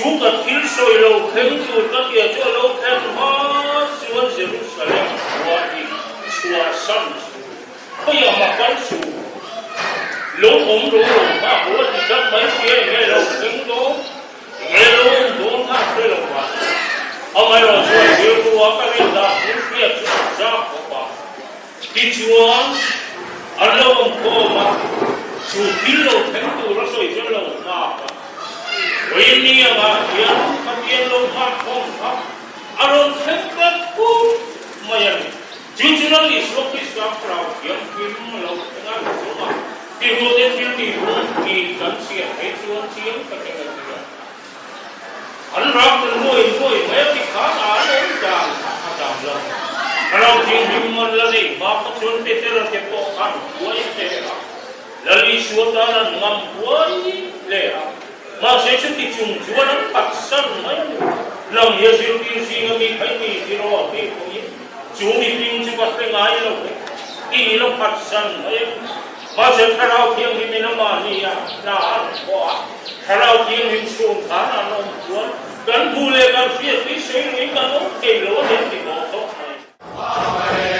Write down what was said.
chú cả thiên soi lâu khen chú cả kia cho lâu khen hết xuân Jerusalem qua đi qua sân bây giờ mà quán chú lâu ống đồ mà bố thì đất mấy kia nghe lâu khen đó nghe lâu đồ mà phải lâu quá ông ấy rồi rồi điều của các bên đã muốn kia chú ra của bà đi chúa anh lâu ông cô mà chú thiên lâu khen chú ra soi cho lâu mà vì ni mà hiện các yên lâu mà không pháp anh khen các cô mà vậy chú nó đi xuống cái sao vào hiện phim lâu khen anh chú mà thì vô đến phim thì vô thì gần xịt hết chuan chiến các cái gì anh rap từ môi mấy cái khá là lớn càng lớn kalau tiếng mình là gì mà có chuyện thế là cái bộ ăn cuối thế là lý suốt là ngầm cuối lệ mà sẽ chút thì chung chúa nó bắt sân mấy lòng yêu siêu tiên si ngami phải mi thì nó thì cũng chú đi tìm chú bắt cái ngay đâu đi nó bắt sân mấy mà sẽ khao tiếng thì mình mà đi na ăn quá khao tiếng thì xuống khá là nó chúa gần bù lệ gần phía phía dưới cái nó cái lỗ lên thì nó tốt này